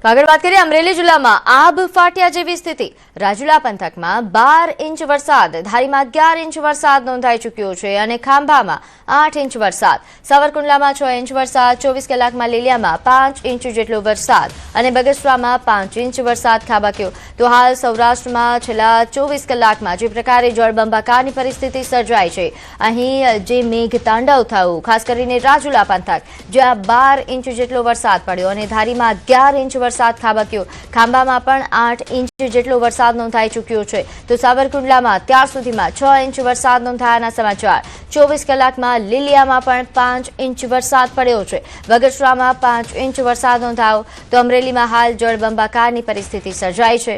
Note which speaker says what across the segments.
Speaker 1: આગળ વાત કરીએ અમરેલી જિલ્લામાં આબ ફાટ્યા જેવી સ્થિતિ। રાજુલા પંથકમાં 12 ઇંચ વરસાદ, ધારીમાં 11 ઇંચ વરસાદ નોંધાઈ ચૂક્યો છે અને ખાંભામાં 8 ઇંચ વરસાદ, સાવરકુંડલામાં 6 ઇંચ વરસાદ, 24 કલાકમાં લીલિયામાં 5 ઇંચ જેટલો વરસાદ અને બગસરામાં 5 ઇંચ વરસાદ ખાબક્યો। તો હાલ સૌરાષ્ટ્રમાં છેલ્લા 24 કલાકમાં જે પ્રકારે જળબંબાકારની પરિસ્થિતિ સર્જાઈ છે, અહીં જે મેઘ તાંડવ થયું, ખાસ કરીને રાજુલા પંથક જ્યાં 12 ઇંચ જેટલો વરસાદ પડ્યો અને ધારીમાં 11 ઇંચ વરસાદ ખાબક્યો, ખાંભામાં પણ 8 ઇંચ જેટલો વરસાદ નોંધાઈ ચૂક્યો છે। તો સાવરકુંડલામાં અત્યાર સુધીમાં 6 ઇંચ વરસાદ નોંધાયાના સમાચાર। 24 કલાકમાં લીલિયામાં પણ 5 ઇંચ વરસાદ પડ્યો છે, બગસરામાં 5 ઇંચ વરસાદ નોંધાયો। તો અમરેલીમાં હાલ જળબંબાકારની પરિસ્થિતિ સર્જાઈ છે।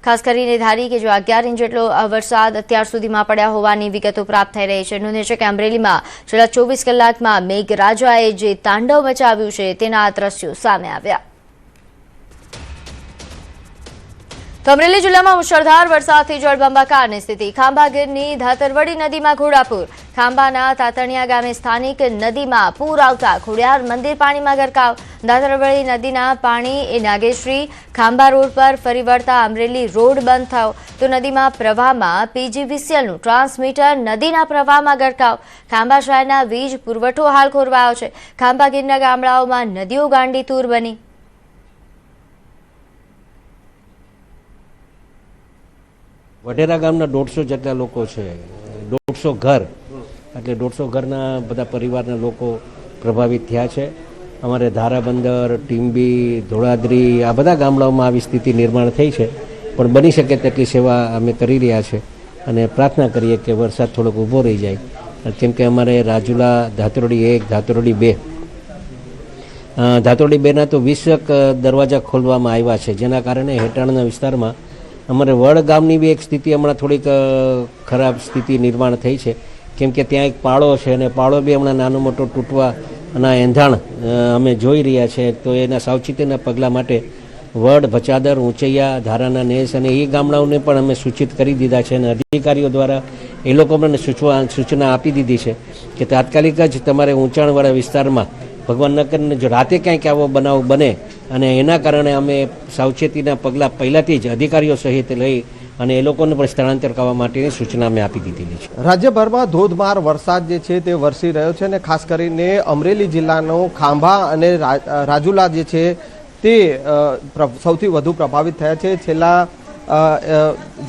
Speaker 1: ખાસ કરીને ધારી કે જો 11 ઇંચ જેટલો વરસાદ અત્યાર સુધીમાં પડ્યા હોવાની વિગતો પ્રાપ્ત થઈ રહી છે। નોંધે છે કે અમરેલીમાં છેલ્લા 24 કલાકમાં મેઘરાજાએ જે તાંડવ મચાવ્યું છે તેના આ દ્રશ્યો સામે આવ્યા। તો અમરેલી જિલ્લામાં મુશળધાર વરસાદથી જળબંબાકારની સ્થિતિ। ખાંભા ગીરની ધાતરવડી નદીમાં ઘોડાપૂર, ખાંભાના તાતણિયા ગામે સ્થાનિક નદીમાં પૂર આવતા ખોડિયાર મંદિર પાણીમાં ગરકાવ। ધાતરવડી નદીના પાણી એ નાગેશ્રી ખાંભા રોડ પર ફરી વળતા અમરેલી રોડ બંધ થયો। તો નદીમાં પ્રવાહમાં પીજીવીસીએલનું ટ્રાન્સમીટર નદીના પ્રવાહમાં ગરકાવ। ખાંભા શહેરના વીજ પુરવઠો હાલ ખોરવાયો છે। ખાંભા ગીરના ગામડાઓમાં નદીઓ ગાંડી તૂર બની।
Speaker 2: વઢેરા ગામના 150 જેટલા લોકો છે, 150 ઘર, એટલે 150 ઘરના બધા પરિવારના લોકો પ્રભાવિત થયા છે। અમારે ધારાબંદર, ટીંબી, ધોળાદરી આ બધા ગામડાઓમાં આવી સ્થિતિ નિર્માણ થઈ છે, પણ બની શકે તેટલી સેવા અમે કરી રહ્યા છે અને પ્રાર્થના કરીએ કે વરસાદ થોડોક ઊભો રહી જાય, કેમ કે અમારે રાજુલા ધાતરવડી 1, ધાતરવડી 2, ધાતરવડી 2ના તો 20 દરવાજા ખોલવામાં આવ્યા છે, જેના કારણે હેઠળના વિસ્તારમાં અમારે વડ ગામની બી એક સ્થિતિ હમણાં થોડીક ખરાબ સ્થિતિ નિર્માણ થઈ છે, કેમ કે ત્યાં એક પાળો છે અને પાળો બી હમણાં નાનો મોટો તૂટવાના એંધાણ અમે જોઈ રહ્યા છે। તો એના સાવચેતીના પગલાં માટે વડ, ભચાદર, ઊંચૈયા, ધારાના નેસ અને એ ગામડાઓને પણ અમે સૂચિત કરી દીધા છે અને અધિકારીઓ દ્વારા એ લોકો મને સૂચના આપી દીધી છે કે તાત્કાલિક જ તમારે ઊંચાણવાળા વિસ્તારમાં ભગવાન ન કરીને જો રાતે ક્યાંક આવો બનાવ બને અને એના કારણે અમે સાવચેતીના પગલાં પહેલાંથી જ અધિકારીઓ સહિત લઈ અને એ લોકોને પણ સ્થળાંતર કરવા માટેની સૂચના અમે આપી દીધેલી છે।
Speaker 3: રાજ્યભરમાં ધોધમાર વરસાદ જે છે તે વરસી રહ્યો છે અને ખાસ કરીને અમરેલી જિલ્લાનો ખાંભા અને રાજુલા જે છે તે સૌથી વધુ પ્રભાવિત થયા છે। છેલ્લા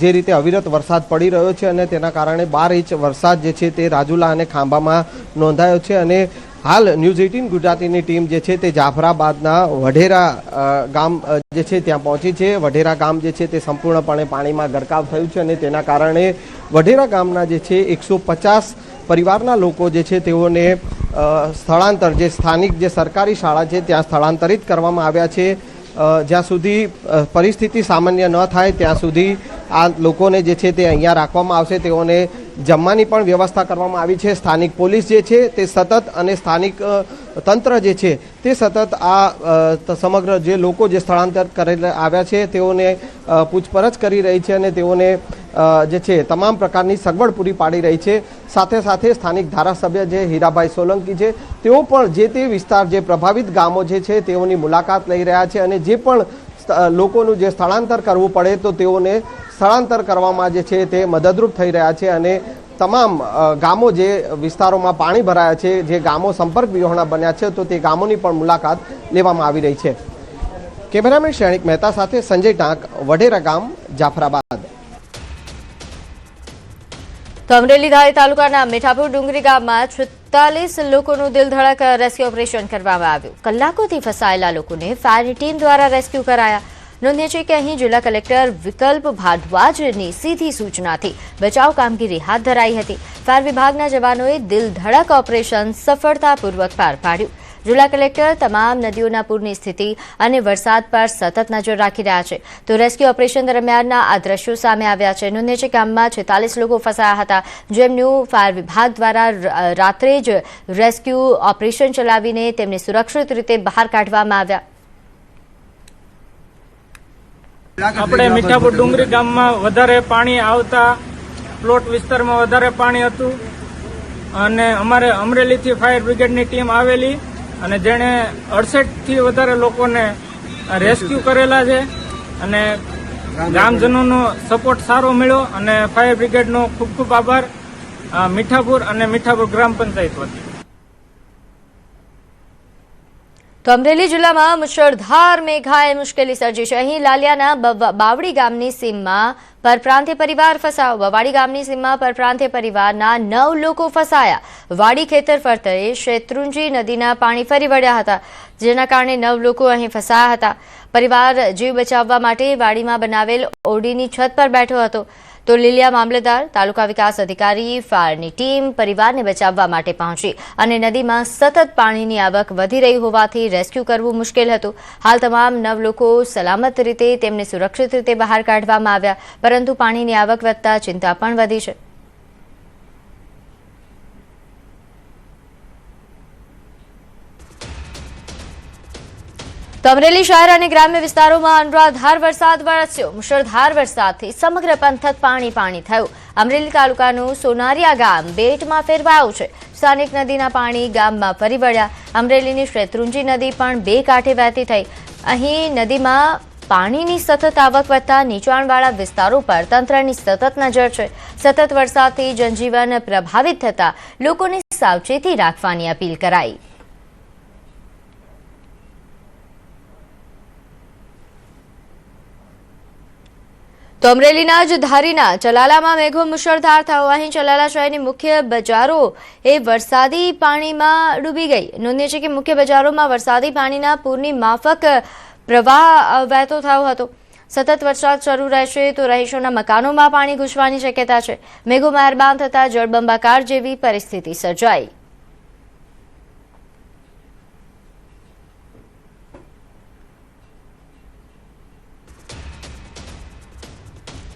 Speaker 3: જે રીતે અવિરત વરસાદ પડી રહ્યો છે અને તેના કારણે 12 ઇંચ વરસાદ જે છે તે રાજુલા અને ખાંભામાં નોંધાયો છે અને હાલ ન્યૂઝ 18 ગુજરાતીની ટીમ જે છે તે જાફરાબાદના વઢેરા ગામ જે છે ત્યાં પહોંચી છે। વઢેરા ગામ જે છે તે સંપૂર્ણપણે પાણીમાં ગરકાવ થયું છે અને તેના કારણે વઢેરા ગામના જે છે 150 પરિવારના લોકો જે છે તેઓને સ્થળાંતર, જે સ્થાનિક જે સરકારી શાળા છે ત્યાં સ્થળાંતરિત કરવામાં આવ્યા છે। જ્યાં સુધી પરિસ્થિતિ સામાન્ય ન થાય ત્યાં સુધી આ લોકોને જે છે તે અહીંયા રાખવામાં આવશે। તેઓને જમવાની પણ વ્યવસ્થા કરવામાં આવી છે। સ્થાનિક પોલીસ જે છે તે સતત અને સ્થાનિક તંત્ર જે છે તે સતત આ સમગ્ર જે લોકો જે સ્થળાંતર કરેલા આવ્યા છે તેઓને પૂછપરછ કરી રહી છે અને તેઓને જે છે તમામ પ્રકારની સગવડ પૂરી પાડી રહી છે। સાથે સાથે સ્થાનિક ધારાસભ્ય જે હીરાભાઈ સોલંકી છે તેઓ પણ જે તે વિસ્તાર, જે પ્રભાવિત ગામો જે છે તેઓની મુલાકાત લઈ રહ્યા છે અને જે પણ લોકોનું જે સ્થળાંતર કરવું પડે તો તેઓને સ્થળાંતર કરવામાં જે છે તે મદદરૂપ થઈ રહ્યા છે અને તમામ ગામો જે વિસ્તારોમાં પાણી ભરાયા છે, જે ગામો સંપર્ક વિહોણા બન્યા છે, તો તે ગામોની પણ મુલાકાત લેવામાં આવી રહી છે। કેમેરામેન શ્રેણિક મહેતા સાથે સંજય ટાંક, વઢેરા ગામ, જાફરાબાદ।
Speaker 1: તો અમરેલી ધારી તાલુકાના મીઠાપુર ડુંગરી ગામમાં 46 લોકોનું દિલ ધડક રેસ્ક્યુ ઓપરેશન કરવામાં આવ્યું। કલાકોથી ફસાયેલા લોકોને ફાયરની ટીમ દ્વારા રેસ્ક્યુ કરાયા। નોંધ્ય છે કે અહીં જિલ્લા કલેક્ટર વિકલ્પ ભારદ્વાજની સીધી સૂચનાથી બચાવ કામગીરી હાથ ધરાઈ હતી। ફાયર વિભાગના જવાનોએ દિલ ધડક ઓપરેશન સફળતાપૂર્વક પાર પાડ્યું। જિલ્લા કલેક્ટર તમામ નદીઓના પૂરની સ્થિતિ અને વરસાદ પર સતત નજર રાખી રહ્યા છે। તો રેસ્ક્યુ ઓપરેશન દરમિયાનના આ દ્રશ્યો સામે આવ્યા છે। નોંધ્ય છે કે ગામમાં 46 લોકો ફસાયા હતા, જેમનું ફાયર વિભાગ દ્વારા રાત્રે જ રેસ્ક્યુ ઓપરેશન ચલાવીને તેમને સુરક્ષિત રીતે બહાર કાઢવામાં આવ્યા।
Speaker 4: આપણે મીઠાપુર ડુંગરી ગામમાં વધારે પાણી આવતા પ્લોટ વિસ્તારમાં વધારે પાણી હતું અને અમારે અમરેલીથી ફાયર બ્રિગેડની ટીમ આવેલી અને જેણે 68થી વધારે લોકોને રેસ્ક્યુ કરેલા છે અને ગ્રામજનોનો સપોર્ટ સારો મળ્યો અને ફાયર બ્રિગેડનો ખૂબ ખૂબ આભાર મીઠાપુર અને મીઠાપુર ગ્રામ પંચાયત વતી.
Speaker 1: તો અમરેલી જિલ્લામાં મુશળધાર મેઘાએ મુશ્કેલી સર્જી છે. અહીં લાલિયાના બાવડી ગામની સીમમાં પરપ્રાંતીય પરિવાર ફસાયો. બવાડી ગામની સીમમાં પરપ્રાંતીય પરિવારના 9 લોકો ફસાયા. વાડી ખેતર ફરતે શેત્રુંજી નદીના પાણી ફરી વળ્યા હતા, જેના કારણે 9 લોકો અહીં ફસાયા હતા. પરિવાર જીવ બચાવવા માટે વાડીમાં બનાવેલ ઓરડીની છત પર બેઠો હતો. તો લીલિયા મામલતદાર, તાલુકા વિકાસ અધિકારી, ફાયરની ટીમ પરિવારને બચાવવા માટે પહોંચી અને નદીમાં સતત પાણીની આવક વધી રહી હોવાથી રેસ્ક્યુ કરવું મુશ્કેલ હતું. હાલ તમામ 9 લોકો સલામત રીતે તેમને સુરક્ષિત રીતે બહાર કાઢવામાં આવ્યા, પરંતુ પાણીની આવક વધતા ચિંતા પણ વધી છે. તો અમરેલી શહેર અને ગ્રામ્ય વિસ્તારોમાં અનરાધાર વરસાદ વરસ્યો. મુશળધાર વરસાદથી સમગ્ર પંથક પાણી પાણી થયું. અમરેલી તાલુકાનું સોનારિયા ગામ બેટમાં ફેરવાયું છે. સ્થાનિક નદીના પાણી ગામમાં ફરી વળ્યા. અમરેલીની શેત્રુંજી નદી પણ 2 કાંઠે વહેતી થઈ. અહીં નદીમાં પાણીની સતત આવક વધતા નીચાણવાળા વિસ્તારો પર તંત્રની સતત નજર છે. સતત વરસાદથી જનજીવન પ્રભાવિત થતા લોકોને સાવચેતી રાખવાની અપીલ કરાઈ. તો અમરેલીના જ ધારીના ચલાલામાં મેઘો મુશળધાર થયો. અહીં ચલાલા શહેરની મુખ્ય બજારો એ વરસાદી પાણીમાં ડૂબી ગઈ. નોંધનીય છે કે મુખ્ય બજારોમાં વરસાદી પાણીના પૂરની માફક પ્રવાહ વહેતો થયો હતો. સતત વરસાદ શરૂ રહેશે તો રહીશોના મકાનોમાં પાણી ઘૂસવાની શક્યતા છે. મેઘો મહેરબાન થતા જળબંબાકાર જેવી પરિસ્થિતિ સર્જાઈ.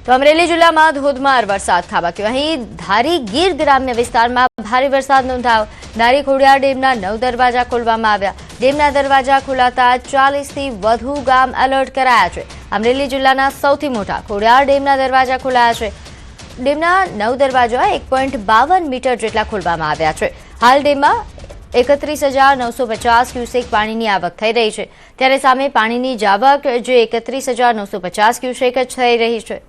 Speaker 1: તો અમરેલી જિલ્લામાં ધોધમાર વરસાદ ખાબક્યો. અહીં ધારી ગીર ગ્રામ્ય વિસ્તારમાં ભારે વરસાદ નોંધાયો. ધારી ખોડિયાર ડેમના 9 દરવાજા ખોલવામાં આવ્યા. ડેમના દરવાજા ખોલાતા 40થી વધુ ગામ એલર્ટ કરાયા છે. અમરેલી જિલ્લાના સૌથી મોટા ખોડિયાર ડેમના દરવાજા ખોલાયા છે. ડેમના 9 દરવાજા 1.52 મીટર જેટલા ખોલવામાં આવ્યા છે. હાલ ડેમમાં 31,950 ક્યુસેક પાણીની આવક થઈ રહી છે. ત્યારે સામે પાણીની જાવક જે 31,950 ક્યુસેક જ થઈ રહી છે.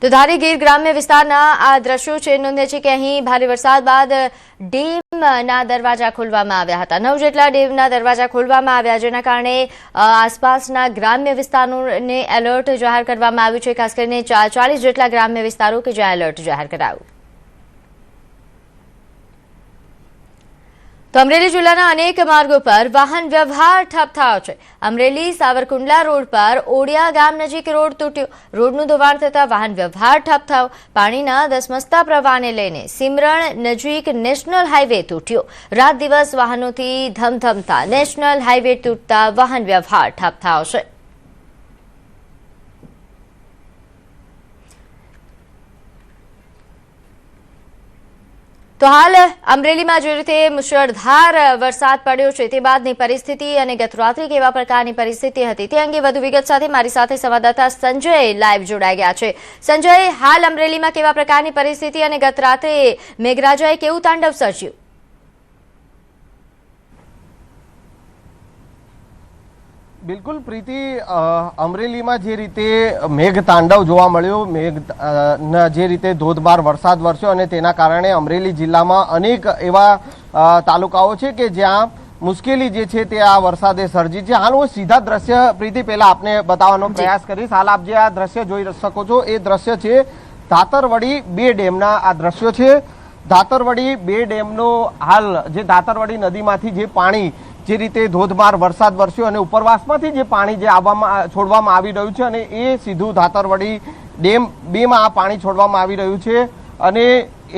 Speaker 1: તો ધારી ગીર ગ્રામ્ય વિસ્તારના આ દ્રશ્યો છે. નોંધે છે કે અહીં ભારે વરસાદ બાદ ડેમના દરવાજા ખોલવામાં આવ્યા હતા. 9 જેટલા ડેમના દરવાજા ખોલવામાં આવ્યા, જેના કારણે આસપાસના ગ્રામ્ય વિસ્તારોને એલર્ટ જાહેર કરવામાં આવ્યું છે. ખાસ કરીને 40 જેટલા ગ્રામ્ય વિસ્તારો કે જ્યાં એલર્ટ જાહેર કરાયું. તો અમરેલી જિલ્લાના અનેક માર્ગો પર વાહન વ્યવહાર ઠપ થયો છે. અમરેલી સાવરકુંડલા રોડ પર ઓડિયા ગામ નજીક રોડ તૂટ્યો. રોડનું ધોવાણ થતા વાહન વ્યવહાર ઠપ થયો. પાણીના ધસમસતા પ્રવાહને લઈને સિમરણ નજીક નેશનલ હાઈવે તૂટ્યો. રાત દિવસ વાહનોથી ધમધમતા નેશનલ હાઈવે તૂટતા વાહન વ્યવહાર ઠપ થયો છે. તો હાલ અમરેલીમાં જે રીતે મુશળધાર વરસાદ પડ્યો છે તે બાદની પરિસ્થિતિ અને ગત રાત્રે કેવા પ્રકારની પરિસ્થિતિ હતી તે અંગે વધુ વિગત સાથે મારી સાથે સંવાદદાતા સંજય લાઈવ જોડાઈ ગયા છે. સંજય, હાલ અમરેલીમાં કેવા પ્રકારની પરિસ્થિતિ અને ગત રાત્રે મેઘરાજાએ કેવું તાંડવ સર્જ્યું?
Speaker 3: બિલકુલ પ્રીતિ, અમરેલીમાં જે રીતે મેઘ તાંડવ જોવા મળ્યો, જે રીતે ધોધમાર વરસાદ વરસ્યો અને તેના કારણે અમરેલી જિલ્લામાં અનેક એવા તાલુકાઓ છે કે જ્યાં મુશ્કેલી જે છે તે આ વરસાદે સર્જી છે. હાલ હું સીધા દ્રશ્ય પ્રીતિ પહેલા આપને બતાવવાનો પ્રયાસ કરીશ. હાલ આપ જે આ દ્રશ્ય જોઈ શકો છો એ દ્રશ્ય છે ધાતરવડી 2 ડેમના આ દ્રશ્યો છે. ધાતરવડી 2 ડેમનો હાલ જે ધાતરવડી નદીમાંથી જે પાણી જે રીતે ધોધમાર વરસાદ વરસ્યો અને ઉપરવાસમાંથી જે પાણી જે છોડવામાં આવી રહ્યું છે અને એ સીધું ધાતરવડી ડેમ 2માં આ પાણી છોડવામાં આવી રહ્યું છે અને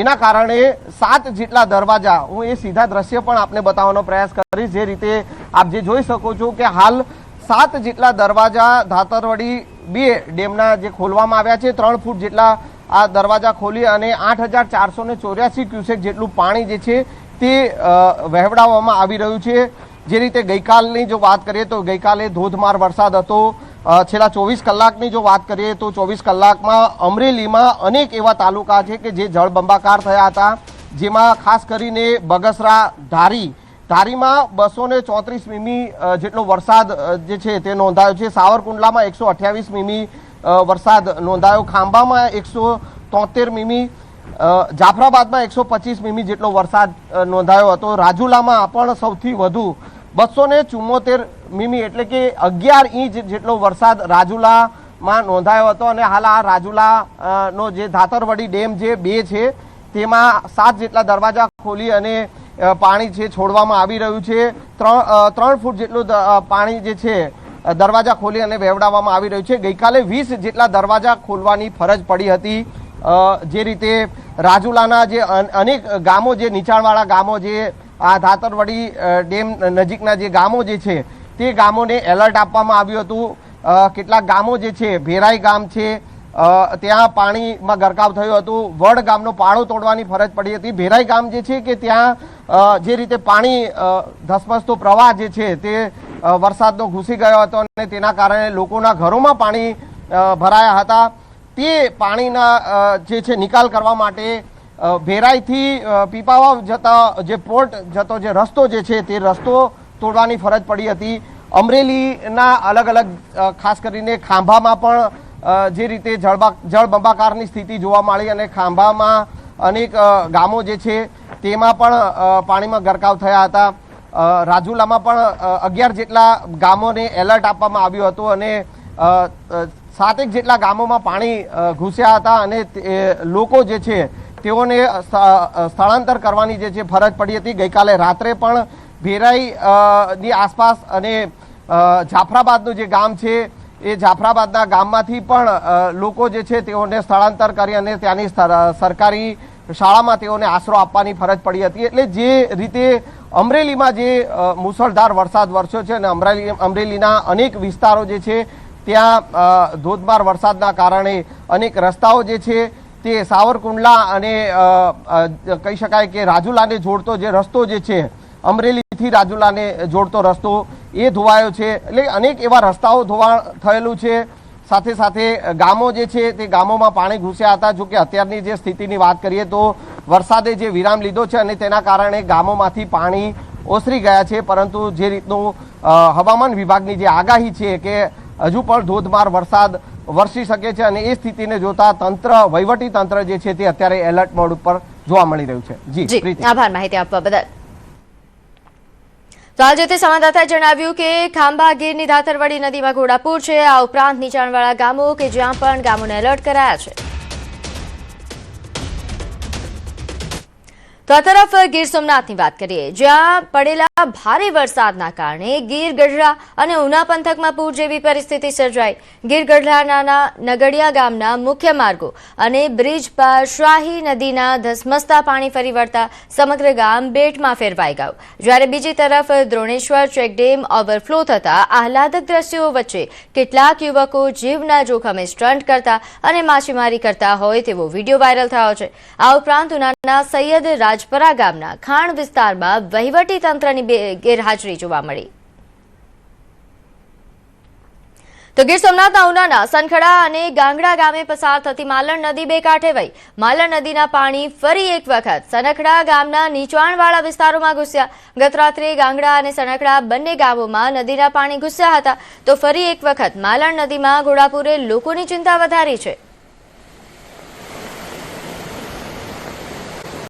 Speaker 3: એના કારણે 7 જેટલા દરવાજા, હું એ સીધા દ્રશ્ય પણ આપને બતાવવાનો પ્રયાસ કરીશ. જે રીતે આપ જે જોઈ શકો છો કે હાલ 7 જેટલા દરવાજા ધાતરવડી 2 ડેમના જે ખોલવામાં આવ્યા છે. 3 ફૂટ જેટલા આ દરવાજા ખોલી અને 8,484 ક્યુસેક જેટલું પાણી જે છે તે વહેવડાવવામાં આવી રહ્યું છે. જે રીતે ગઈકાલની જો વાત કરીએ તો ગઈકાલે ધોધમાર વરસાદ હતો. છેલ્લા 24 કલાકની જો વાત કરીએ તો 24 કલાકમાં અમરેલીમાં અનેક એવા તાલુકા છે કે જે જળબંબાકાર થયા હતા, જેમાં ખાસ કરીને બગસરા, ધારી ધારીમાં 234 મીમી જેટલો વરસાદ જે છે તે નોંધાયો છે. સાવરકુંડલામાં 128 મીમી વરસાદ નોંધાયો. ખાંભામાં 173 મીમી, જાફરાબાદમાં 125 મીમી જેટલો વરસાદ નોંધાયો હતો. રાજુલામાં પણ સૌથી વધુ 274 મીમી એટલે કે 11 ઇંચ જેટલો વરસાદ રાજુલામાં નોંધાયો હતો. અને હાલ આ રાજુલા નો જે ધાતરવડી ડેમ જે 2 છે તેમાં 7 જેટલા દરવાજા ખોલી અને પાણી છે છોડવામાં આવી રહ્યું છે. 3 ફૂટ જેટલું પાણી જે છે દરવાજા ખોલી અને વહેવડાવવામાં આવી રહ્યું છે. ગઈકાલે 20 જેટલા દરવાજા ખોલવાની ફરજ પડી હતી. જે રીતે રાજુલાના જે અનેક ગામો, જે નીચાણવાળા ગામો, જે આ ધાતરવડી ડેમ નજીકના જે ગામો જે છે તે ગામોને એલર્ટ આપવામાં આવ્યું હતું. કેટલાક ગામો જે છે, ભેરાઈ ગામ છે, ત્યાં પાણીમાં ગરકાવ થયું હતું. વડ ગામનો પાળો તોડવાની ફરજ પડી હતી. ભેરાઈ ગામ જે છે કે ત્યાં જે રીતે પાણી ધસમસતો પ્રવાહ જે છે તે વરસાદનો ઘૂસી ગયો હતો અને તેના કારણે લોકોના ઘરોમાં પાણી ભરાયા હતા. તે પાણીના જે છે નિકાલ કરવા માટે ભેરાઈથી પીપાવાવ જતા જે પોર્ટ જતો જે રસ્તો જે છે તે રસ્તો તોડવાની ફરજ પડી હતી. અમરેલીના અલગ અલગ ખાસ કરીને ખાંભામાં પણ જે રીતે જળબંબાકારની સ્થિતિ જોવા મળી અને ખાંભામાં અનેક ગામો જે છે તેમાં પણ પાણીમાં ગરકાવ થયા હતા. રાજુલામાં પણ 11 જેટલા ગામોને એલર્ટ આપવામાં આવ્યું હતું અને 7 જેટલા ગામોમાં પાણી ઘૂસ્યા હતા અને લોકો જે છે તેઓને સ્થળાંતર કરવાની જે છે ફરજ પડી હતી. ગઈકાલે રાત્રે પણ ભેરાઈની આસપાસ અને જાફરાબાદનું જે ગામ છે એ જાફરાબાદના ગામમાંથી પણ લોકો જે છે તેઓને સ્થળાંતર કરી અને ત્યાંની સરકારી શાળામાં તેઓને આશરો આપવાની ફરજ પડી હતી. એટલે જે રીતે અમરેલીમાં જે મુસળધાર વરસાદ વરસ્યો છે અને અમરેલીના અનેક વિસ્તારો જે છે ત્યાં ધોધમાર વરસાદના કારણે અનેક રસ્તાઓ જે છે તે સાવરકુંડલા અને કહી શકાય કે રાજુલાને જોડતો જે રસ્તો જે છે, અમરેલીથી રાજુલાને જોડતો રસ્તો એ ધોવાયો છે. એટલે અનેક એવા રસ્તાઓ ધોવાણ થયેલું છે. સાથે સાથે ગામો જે છે તે ગામોમાં પાણી ઘૂસ્યા હતા. જો કે અત્યારની જે સ્થિતિની વાત કરીએ તો વરસાદે જે વિરામ લીધો છે અને તેના કારણે ગામોમાંથી પાણી ઓસરી ગયા છે. પરંતુ જે રીતનું હવામાન વિભાગની જે આગાહી છે કે હજુ પણ ધોધમાર વરસાદ વરસી શકે છે અને એ સ્થિતિને જોતા વહીવટી તંત્ર જે છે તે અત્યારે એલર્ટ મોડ ઉપર જોવા મળી રહ્યું છે. જી,
Speaker 1: આભાર માહિતી આપવા બદલ. તો આજે તે સંવાદદાતાએ જણાવ્યું કે ખાંભા ગીરની ધાતરવડી નદીમાં ઘોડાપૂર છે. આ ઉપરાંત નીચાણવાળા ગામો કે જ્યાં પણ ગામોને એલર્ટ કરાયા છે. તો આ તરફ ગીર સોમનાથની વાત કરીએ, જ્યાં પડેલા ભારે વરસાદના કારણે ગીર ગઢડા અને ઉના પંથકમાં પૂર જેવી પરિસ્થિતિ સર્જાઈ. ગીર ગઢડાના નગડિયા ગામના મુખ્ય માર્ગો અને બ્રિજ પર શાહી નદીના ધસમસતા પાણી ફરી વળતા સમગ્ર ગામ બેટમાં ફેરવાઈ ગયું. જ્યારે બીજી તરફ દ્રોણેશ્વર ચેકડેમ ઓવરફ્લો થતા આહલાદક દ્રશ્યો વચ્ચે કેટલાક યુવકો જીવના જોખમે સ્ટન્ટ કરતા અને માછીમારી કરતા હોય તેવો વિડીયો વાયરલ થયો છે. આ ઉપરાંત ઉનાના સૈયદ રાજપરા ગામના ખાણ વિસ્તારમાં વહીવટી તંત્રની ગેરહાજરી જોવા મળી. તો ગીર સોમનાથના ઉનાના સનખડા અને ગાંગડા ગામે પસાર થતી માલણ નદી બે કાંઠે વહી. માલણ નદીના પાણી ફરી એક વખત સનખડા ગામના નીચાણવાળા વિસ્તારોમાં ઘૂસ્યા. ગત રાત્રે ગાંગડા અને સનખડા બંને ગામોમાં નદીના પાણી ઘૂસ્યા હતા. તો ફરી એક વખત માલણ નદીમાં ઘોડાપૂરે લોકોની ચિંતા વધારી છે.